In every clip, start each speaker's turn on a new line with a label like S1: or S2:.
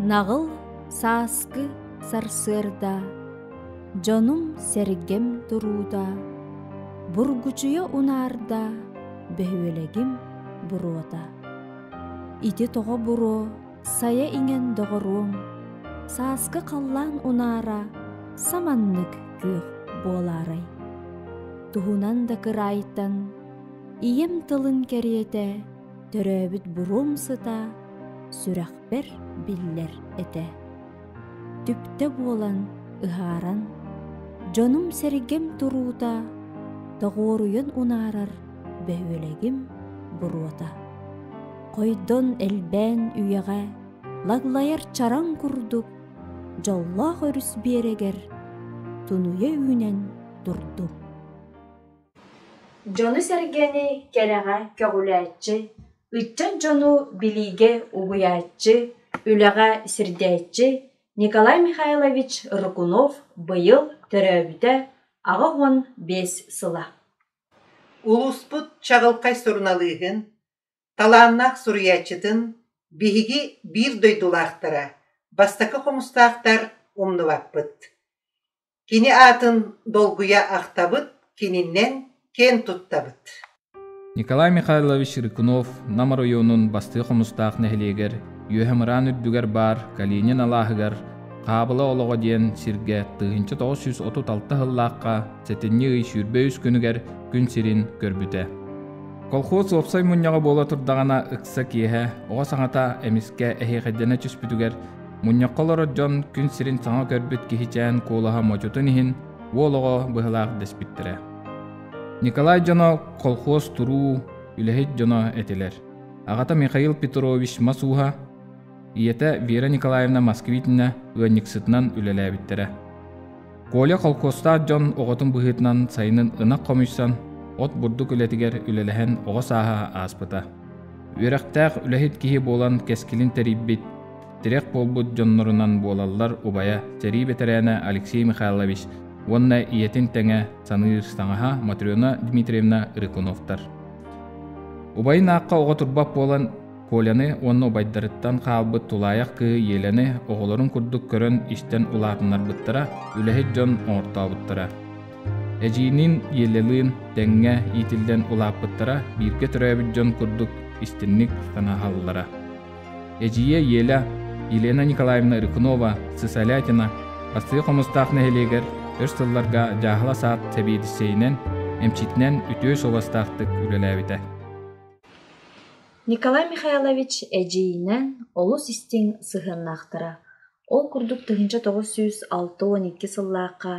S1: Нағыл саскы сарсырда, жонум сергем туруда, бургучуя унарда, бөхөлегим бурода. Ити тоға буро, сая инген доғырум, саскы қаллан унара, саманнык күйх боларай. Тухунан да кырайтан, ием тылын керете, төрөбіт бурум сыта, сүрәхбер биллер эте. Түпте болан, ыхаран, жонум сергем туруда, тоғоруйын унарар, бөхөлегим бурода. Койдон элбен үйеге, лаглайар чаран курдук, жоллах өрүс берегер, тунуя үйнен турду. Жону сергени келеге көгүләтчі, үтчен жону билиге угуятчы, үлеге сирдәтчі Николай Михайлович Рыкунов быйыл төрөбүтә ағығын 5 сыла.
S2: Улуспут чағылқай сұрналығын, таланнақ сұриячытын, биһиги бир дойдулақтара, бастакы қомустақтар умнуваппыт. Кини атын долгуя ақтабыт, кининнен кен туттабыт.
S3: Николай Михайлович Рыкунов Намар районун бастыы қомустақ нәхилегер, үйәміран үрдігер бар, Калинин алағығар, қабылы олығы ден сирге 1936 хыллаққа сәтінне үй сүрбөйіз күнігер күн сирин көрбіте. Колхоз опсай мұняға бола тұрдағана ұқса кейе, оға саңата әміске әхеқедені түспүтігер, мұняққалары жон күн сирин саңа көрбіт кейчән қолаға мочутын ихин, олығы бұғылақ деспіттірі. Николай жоно колхоз туру үләхет жоно әтелер. Ағата Михаил Петрович Масуха, иеті Вера Николаевна Москвитина өңніксітінен үлеләбіттірі. Коля колхозта жон оғытын бұғытынан сайынын ынақ комишсан, от бурдук үлетигер үлеләһен оға саха аспыта. Үрәқтәқ үләхет кихи болан кәскілін тәриббит, тірек болбут жоннорынан болалар убая тәрибетерәне Алексей Михайлович, онна иетін тәңе саныр саңаха Матрена Дмитриевна Рыкуновтар. Убайын аққа оға турбап болан Коляны онны обайдарыттан қалбыт тулаяқ кы елені оғыларын күрдік көрін іштен улатынар бұттыра, үләхет жон оңырта бұттыра. Әжейінің елеліін тәңе етілден улап бұттыра, бірге түрәбіт жон күрдік іштеннік санағалылара. Әжейе елі Елена Николаевна Рыкунова Сысалятина бастығы қомыстақ нәхелегер өз сылларға жағыла саат сәбейдісейінен әмчитінен үтөй совастақтық үлеләбіті.
S1: Николай Михайлович әжейінен олу систен сығыннақтыра. Ол күрдік 1906-12 сыллаққа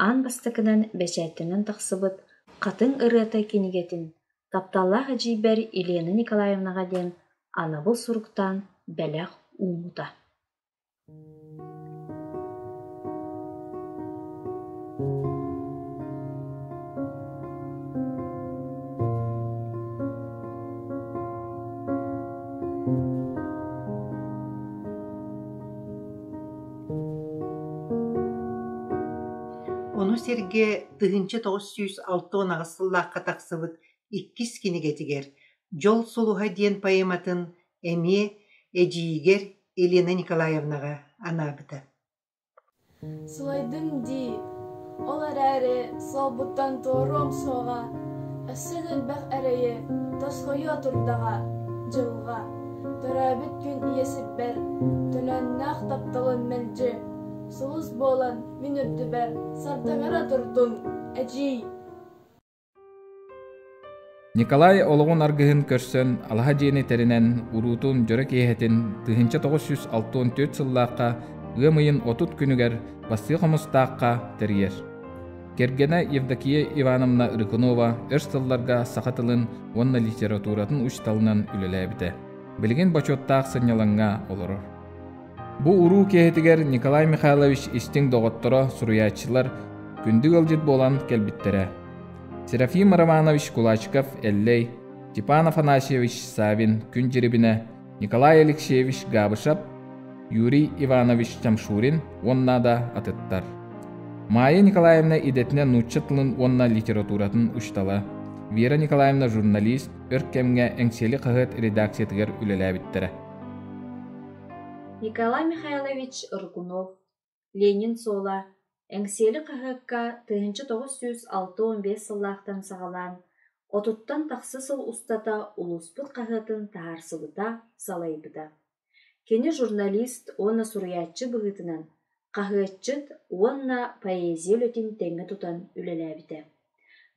S1: ан бастықынан бәшәттінен тақсыбыт қатын ұрыта кенегетін тапталлақ әжейбәр Елена Николаевнаға ден анабыл сұрықтан бәләқ умута.
S2: Onu serge 1906 ағысыллаққа тақсыбыт 2 кенегетігер, жол сұлуға ден поэматын әме әжейгер Елена Николаевнаға анабыты.
S4: Сылайдың ди, олар әрі салбыттан тором соға, әсілін бәқ әрейі тасқойы тұрдаға, жылға, төрәбіт күн иесіп бәр, түнәннақ тапталын мәлжі, Сылыз болан, мен өтті бәр, сардағара тұрдың, әжей.
S3: Николай олығын арғығын көрсөн, алға жені тәрінен ұрутын жөрі кейхетін 1964 сыллаққа ғымайын 30 күнігер бастығы қомыстаққа тәргер. Кергені Евдокия Ивановна Рыкунова өз сылларға сақатылын онна литературатын ұшталынан үлеләбіті. Білген бачоттақ сырняланға олырыр. Бу уруу кейхетигер Николай Михайлович истин доғыттыра суруячылар күндік ылжыт болан келбіттере. Серафим Романович Кулачков Эллей, Степан Афанасьевич Савин күн жеребіне, Николай Алексеевич Габышап, Юрий Иванович Чамшурин онна да атыттар. Майя Николаевна идетіне нуччатылын онна литературатын ұштала. Вера Николаевна журналист, өркемге әңселі қығыт редакциятығыр үлеләбіттірі.
S1: Николай Михайлович Ыргунов, Ленин сола, әңсели қағыққа 1906-15 сыллақтан сағалан, отуттан тақсы сыл ұстата улуспыт қағытын тағарсыбыта салайбыда. Кені журналист оны сұруятчы бұғытынан, қағытчыт онна поэзия өтін тәңі тұтан үлеләбіді.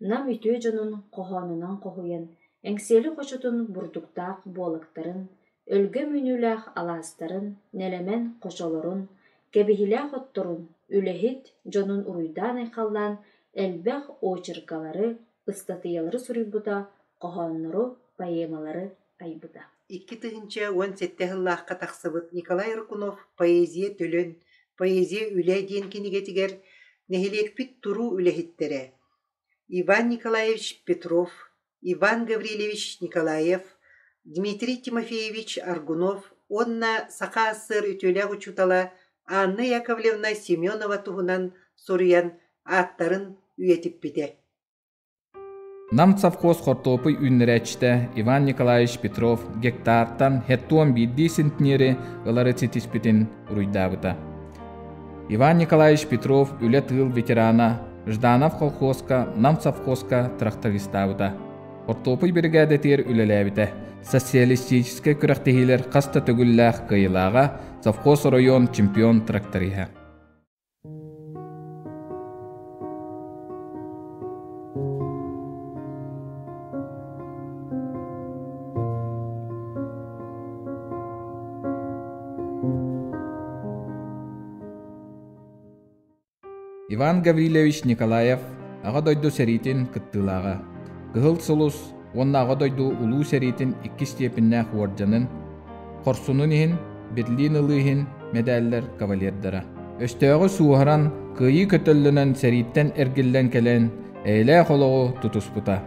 S1: Нам үтө жонун қоғанынан қоғуян, әңсели қошытын бұрдықтақ болықтарын, өлгі мүніләқ аластарын, нәлемен қошаларын, кәбігіләқ оттырын, үлехит жонун уруйдан айқалдан, әлбәқ очыркалары, ыстатыялары сұрайбыда, қоғанныры, поэмалары айбыда.
S2: 2017 тақсыбыт Николай Ыргунов поэзия төлін, поэзия үлә дейін кенегетігер, нәхелекпіт тұру үлехеттері. Иван Николаевич Петров, Иван Гаврилевич Николаев, Дмитрий Тимофеевич Аргунов, онна сақа сыр үтөләғ учутала Анна Яковлевна Семенова туғынан соруян аттарын үйетіп біде.
S3: Нам совхоз хортопы үннерәчті Иван Николаевич Петров гектартан хеттуан бидди сентнері ылары цитиспетін ұруйдабыта. Иван Николаевич Петров үлі тыл ветерана Жданов колхозка, нам совхозка трактористабыта. Хортопы бригадетер үлеләбіті. Социалистический күрәқтігілер қаста түгілләқ қиылаға совхоз район чемпион тракториға. Иван Гаврилевич Николаев аға дойду сәритін кыттылаға. Кығыл сұлыс, онна аға дойду улу сәритін 2 степіннәқ орденын, қорсунын ехін, бетлин ылығын медаллер кавалердара. Өстөғі суғаран күйі көтілінен сәриттен әргілден кәлен әйлі қолығы тұтыспыта.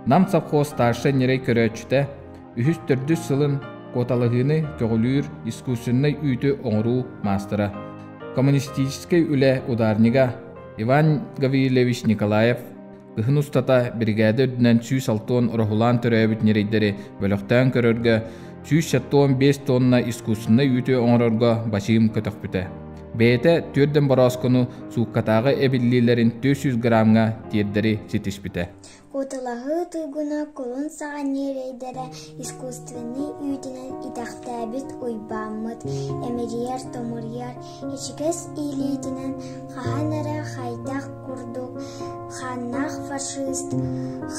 S3: Нам совхоз старшы нерей көрәчті, 3-4 сылын коталығыны көгілір искусынны үйті оңыру мастыра. Коммунистический үлі ударнига Иван Гаврилевич Николаев кыхын устата бригада өдінен 106 ұрығылан түрәбіт нерейдері бөліқтен көрерге 165 тонна искусынны үйті оңырырға башым көтіқ бүті. Бәйті түрден бараскону суққатағы әбіллилерін 400 грамға теддері сетіш бүті.
S5: Коталағы тұйгуна колын саған нерейдері искусственный үйдінен идақтабит ұйбамыд, әмерияр томырияр, ешігіз илейдінен қағанары қайдақ күрдік, қаннақ фашист,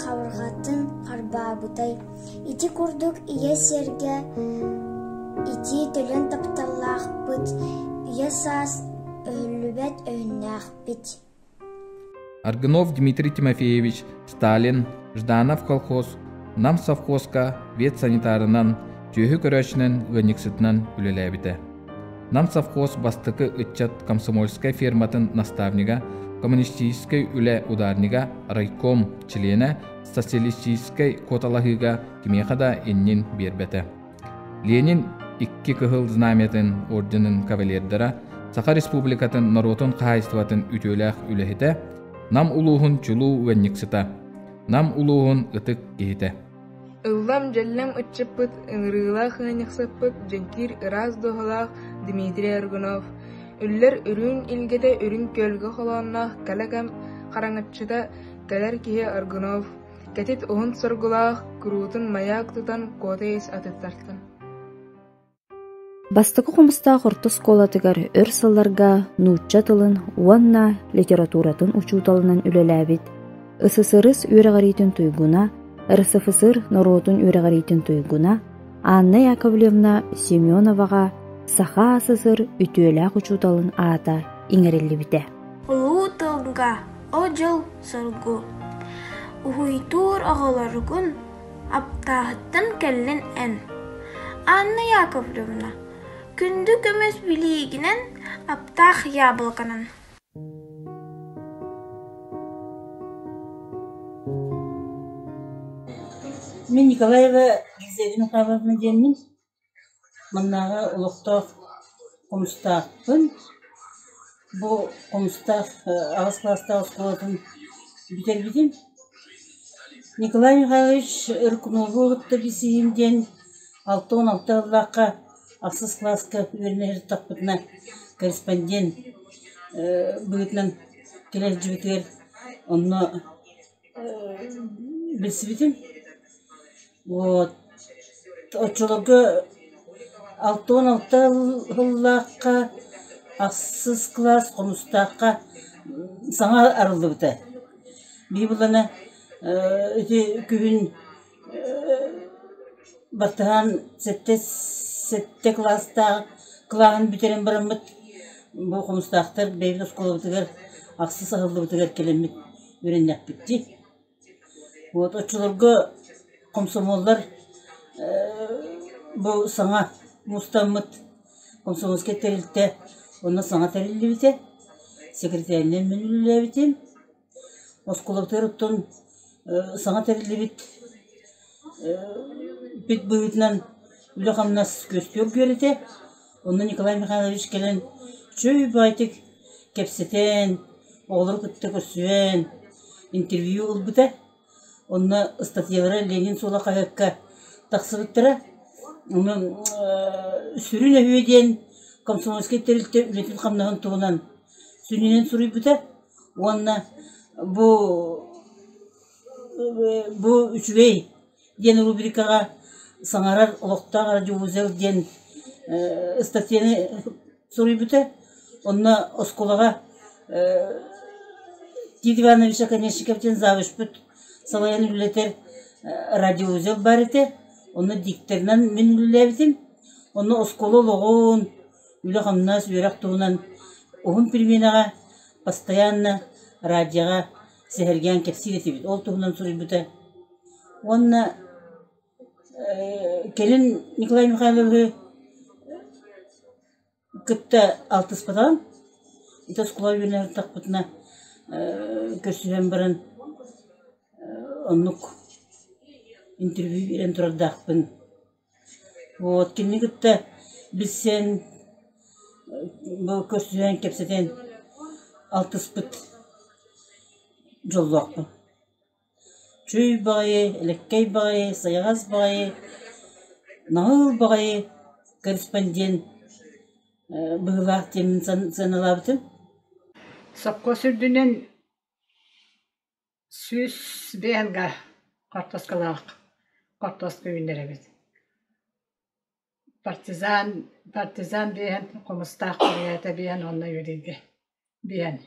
S5: қавырғатын қарбабыдай. Иті күрдік ие серге, иті төлін тапталақ бұд, ие сас өлібет өйнақ біт.
S3: Аргунов Дмитрий Тимофеевич, Сталин, Жданов колхоз, нам совхозка вет санитарынан, түйі көрәшінен ғыниксытынан үлеләбіті. Нам совхоз бастықы үтчат комсомольская ферматын наставнига, коммунистической үле ударнига, райком члена, социалистической коталағыға кемеқада еннен бербеті. Ленин 2 кығыл знаметін орденін кавалердара, Саха республикатын народын қайыстыватын үтөләқ үлехеті, нам улуғын чулу уэнниксыта, нам улуғын ытык кейті.
S6: Ыллам жәлләм үтчіппіт, ыңырылақ ғынықсыппіт, жәнкир ыраз доғылақ Дмитрий Аргунов. Үллер үрін илгеті үрін көлгі қоланнақ кәләкәм қараңытчыда кәләр кеге Аргунов. Кәтет оғын сұрғылақ, күрутын маяк тұтан көтейс атыттартын.
S1: Бастықы құмыста құрты сколатығар өр сылларға нұтча тылын, уанна литературатын учуталынан үлеләбіт, СССР үйрағаритін туйгуна, РСФСР народын үйрағаритін туйгуна, Анна Яковлевна Семеноваға Саха СССР үтөләқ учуталын ата иңерелі біте.
S5: Улу тылға ожыл сылгу. Ухуйтур ағаларғын аптағыттан кәлін ән. Анна Яковлевна күнді көмес білігінен аптақ ябылғанын.
S7: Мен Николаева Елизавета Михайловна денмін. Мұндағы ұлықтақ қомыстақпын. Бұл қомыстақ ағыз кластағы сколатын бітер бітем. Николай Михайлович Ыркунову ұлытты бесейімден 6-16 лаққа Аксыз класска үйренер тақпытына корреспондент бүгітнен келер жібітер онны білсібітім. Вот. Очолығы 6-16 ғыллаққа ақсыз класс қомыстаққа саңа арылды бұта. Бей бұланы күбін бақтыған сәтте класстағы қылағын бүтерен барамыд. Бұл қомыстақтар бейбіт оскола бұтығар ақсыз ағылды бұтығар келемет өреннәк бітті. Вот, очолығы комсомолдар бұл саңа мұстамыд комсомолске тәрілті, оны саңа тәрілі біте, секретарінен мен үлілі бітем. Осколақтар ұттын саңа тәрілі біт, бит бұйытынан үлі қамнас көстер көріте. Оны Николай Михайлович келен чөй байтық кепсетен, оғылыр күтті көрсуен, интервью ол біте. Оны статьялары Ленин сола қағаққа тақсы біттірі. Оны сүрін өйден комсомольский тәрілті үлетін қамнағын туғынан сүрінен сұрый біті. Оны бұл үшвей ден рубрикаға саңарар ұлықтағы радиовузел ден статьяны сұрый біті. Оны осколаға Тит Ивановича Конечниковтен завыш біт. Салаян үлетер радиоузел бар еті. Оны диктернан мен үлелебітім. Оны осколы лоғын үлі қамнас өрақ туғынан оғын пельменаға постоянно радиоға сәхерген кепсил етебет. Ол туғынан сұрый бұта. Оны келін Николай Михайловы күтті алтыс батаған. Ит оскола үйінер тақпытына көрсүйен баран оннук интервью берен тұрардақпын. Вот, кенне күтті білсен бұл көрсүйен кепсетен алтыс бұт жолуақпын. Чөй бағайы, әлеккей бағайы, саяғаз бағайы, нағыл бағайы корреспондент бұғылақ темін саналабытын.
S8: Сапқа сүрдінен сүз бейінға қартаскалақ, қартасқа үйіндер әбет. Партизан бейін, қомыстақ қорияты бейін, онына үйрейді бейін.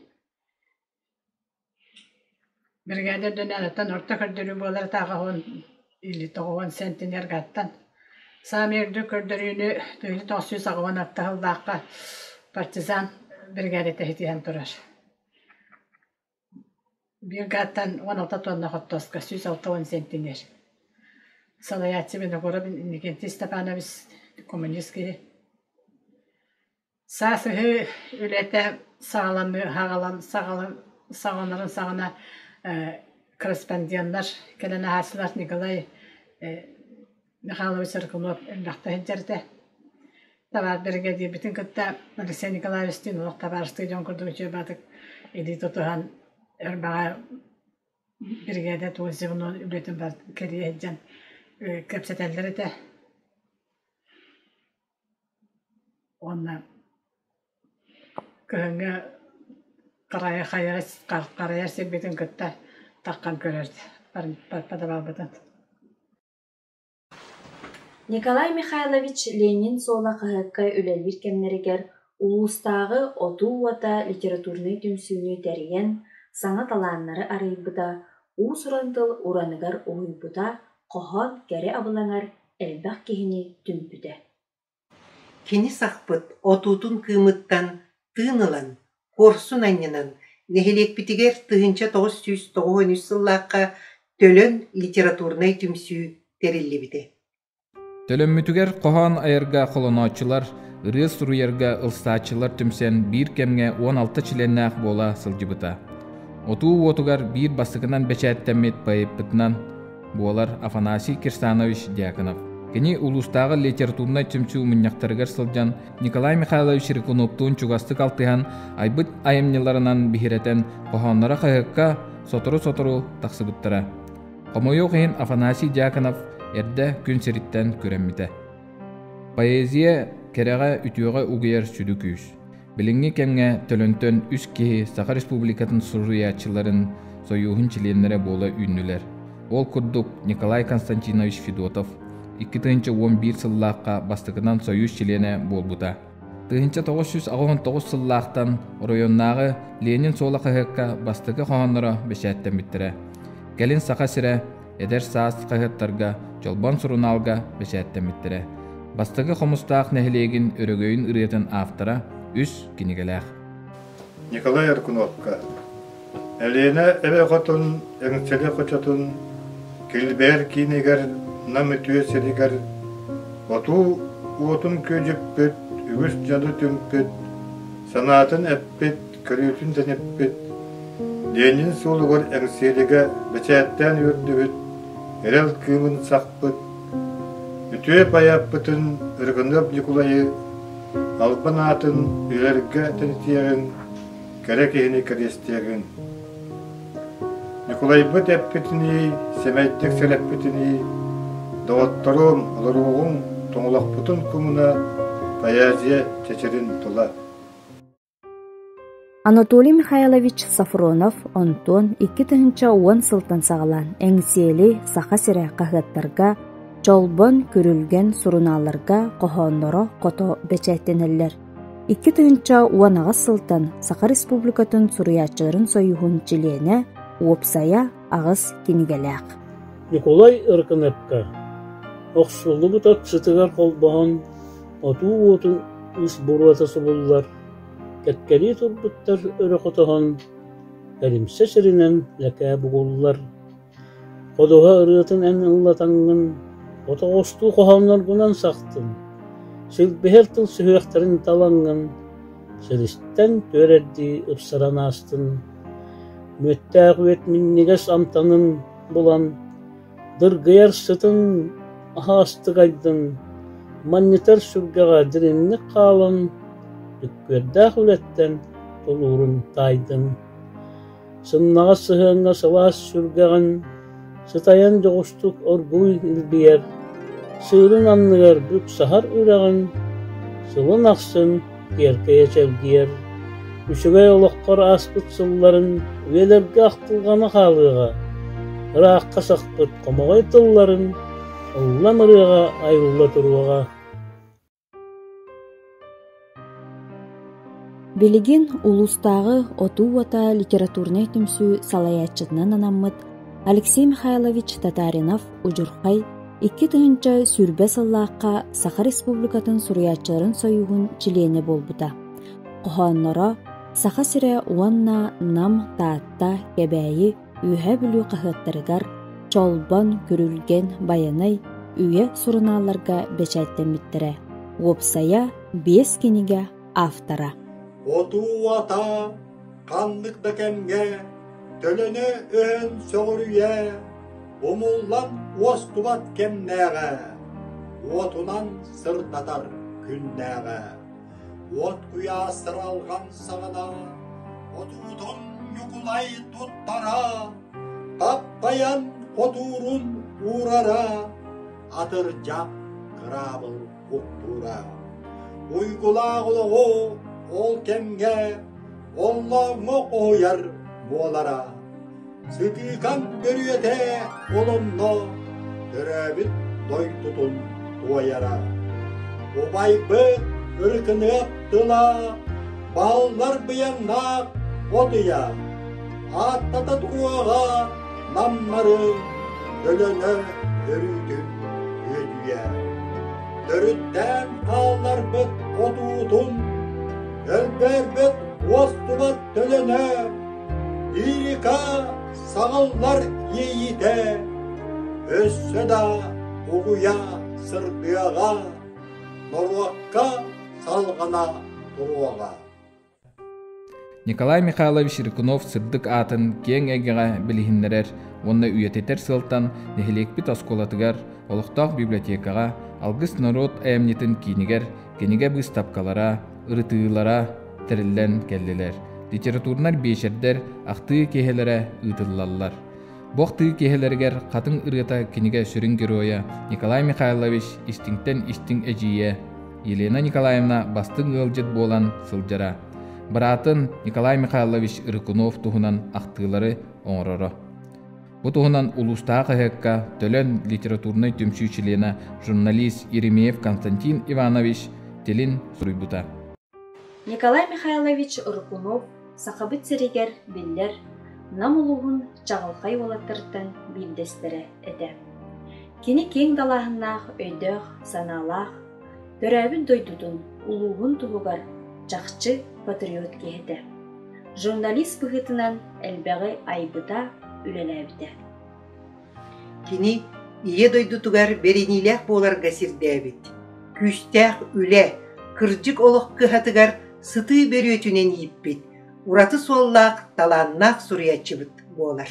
S8: Біргәдер дөнәлеттен орта көрдірі болар тағауын, или тоғуын сентинер ғаттан. Самерді көрдіріні түйі тоқсыз ағуын аттағылдаққа партизан біргәді тәхетейін тұрар. Bir gatan 16 tonna hottoska 106 sentiner. Salayatçı beni görüp Nikenti Stepanovich komünistki. Sasıhı ülete sağlamı sağlanların sağına korrespondentler kelene hasılar Nikolay Mikhailovich Rıkınov ellaqta hecerde. Tabar birge diye bütün kıtta Alexey Nikolayevich'tin olaq tabar stadion kurduk jöbadık idi tutuhan Erbağa birgede tuğuzunu üretim var keriye edeceğim kapsatelleri de onunla köyüne karaya sebebin kıtta takkan körerdi. Parpada babıdan.
S1: Николай Михайлович Ленин сола қағыққа үлелбір кемнерігер улустағы оту уата литературный түмсүүнү тәрген саңа талааннары арыйбыда, уусурантыл ураныгар уйбыда, қохон кәрі абылаңар әлбәқ кехini түмпүдә.
S2: Кені сақпыт отутун кымыттан тыынылан, корсун аннынан, нехелек битигер 1993 сыллаққа төлөн литературный түмсүү терилли бите.
S3: Төлөммүтүгер кохон айырга колоноочулар, ырыс руерга ылстаачылар түмсен бир кемге 16 чиленнах бола сылжыбыта. Отуу отугар бир бастыгынан бечәттәмет байыппытынан болар Афанасий Кирсанович Дьяконов. Кени улустагы литературный түмсүү муньяктарыгар сылжан Николай Михайлович Рыкуновтун чугастык алтыхан айбыт айымныларынан бихиретен кохоннара кайыкка сотору таксыбыттара. Комойо Афанасий Дьяконов эрде күн сериттен көрәммите. Поэзия кереға үтüöҕe угуяр сүдү күүс. Билиңни кемге төлөнтөн үс киһи Саха Республикатын суруячыларын союхун членнере бола үннүлер. Ол курдук Николай Константинович Федотов 2011 сыллааққа бастығынан союз члене болбута. 1999 сыллаақтан районнағы Ленин сола қағыққа бастығы қоғанлары бешәттен біттірі. Келін Саха сірі эдер саас қағыттарға жолбан сұруналға бешәттен біттірі. Бастығы қомыстақ нәхілегін өрігөйін ұретін автора үс кенегеләқ.
S9: Николай Аркуновка. Әлені әбе қотын, әңселе қочатын, келбәр кейнегер, нам өтуе селегер, оту уотун көжіппет, үгіс жады түмпет, санатын әппет, көретін тәнеппет, Ленин солығыр әңселеге бәчәттен өрдібет, әрел кымын сақпыт, үтуе паяппытын, ұрғынып Николайы, албан атын, үйлерге тәнетегін, кәрек ехіне кәрестегін. Николай бұт әппетіні, семәйттік сәләппетіні, дауаттарым, алыруғын, тоңылақ бұтын күміна, поэзия чечерин тұла.
S1: Анатолий Михайлович Сафронов онтон 2010 сылтан сағалан әңсиели Саха сірі қағыттарға, чолбон көрілген сұруналарға қоғанлары қото бәчәттенелер. 2010 сылтан Саха Республикатын суруячыларын союхун члене уопсая ағыз кенегеләқ.
S10: Николай Аркуновка оқсулы бұтат сытығар қолбаған оту отын үс бұруатасы болылар. Кәткәли тұрбыттар өрі қотаған әлімсе сірінен ләкә бұғылылар. Қодуға ұрытын ән ұллатаңын, ота қосту қоғамлар бұнан сақтын. Сілбехер тыл сүйектарын талаңын, сілістен төрәдді ұпсаран астын. Мөттәғ өт миннегес амтанын болан, дыргыяр сытын ағасты қайдын, маннетар сүргаға дірінні қалын, үккөрдәғ үлеттен толурын тайдын. Сыннаға сығыңа сылас сүргағын, сытаян жоғыстық оргуй үлбияр, сырын анныгар бүк сахар үрағын, сылын ақсын керкея чәлгияр. Үшігай олыққар аспыт сылларын үйелерге ақтылғаны қалыға, ұраққа сақпыт қомағай тылларын ұллам ұрыға айылла тұруға.
S1: Билигин улустағы оту-ота литературный түмсі салаячытынан анаммыт Алексей Михайлович Татаринов ұжырқай 2 сүрбе саллаққа Саха Республикатын суруячыларын союғын члене болбыта. Қоғанлары Саха сірі уанна нам таатта кебәйі үйе бүлі қағыттарығар чолбан көрілген баянай үйе сұруналарға бәчәттен біттірі. Уопсая 5 кенеге автора.
S11: Оту ата қанлық дәкемге, төліні өн соғырүйе, ұмыллан остубат кемнәғі, отунан сыртатар күннәғі. От құя сыралған сағына, отудың юқылай тұттара, таппаян қотурын урара, атыр жақ қырабыл ұқтура. Уйгулағылығы ол кемге, оллаңы қойар болара. Сытыкан көрүйете олымны, көрәбіт дой тұтын ойара. Обайбы үркініп тұла, баллар бұяннақ отыя. Аттата тұруаға наммары, өліні өрүйтін өдүйе. Дөріттен қалар бұт отуытын, өлбер бұт остубат төліні, лирика сағаллар ейіте, өссі да ұғуя сырдыяға, Норуаққа салғана тұруаға.
S3: Николай Михайлович Рыкунов сырдык атын кең әгеға білігінлерер, онна үйететер сылтан нехелекпіт осколатыгар, олықтақ библиотекаға, алгыс народ әйемнетін кейнігер, кенеге бұз тапкалара, ұрытыылара тіріллен кәллелер. Литературнар бейшердер ақтығы кехелері ұтылалар. Боқтығы кехелергер қатын ұрыта кенеге сүрін героя Николай Михайлович истиңтен истиң әжие, Елена Николаевна бастың ылжыт болан сылжара. Баратын Николай Михайлович Ыркунов туһунан ақтылары оңроро. Бу туһунан улустаа кыһыкка төлөн литературный түмсүүчүлена журналист Еремеев Константин Иванович телин суруйбута.
S1: Николай Михайлович Ыркунов сақабыт серегер биллер намулуғын чағылқай олаттырттан билдестере эте. Кені кең далаһыннаах өйдөөх санаалаах төрәбін дойдудун улуғын туһугар жақчы патриот кеһете. Журналист быһытынан элбәғи айбыта үлеләбите.
S2: Кини ие дойдутугар беренилэх боларга сирдәбит. Күстәх үле, кыржык олық кыһатыгар сыты берөтүнен иппит. Ураты соллақ таланнақ суриячыбыт болар.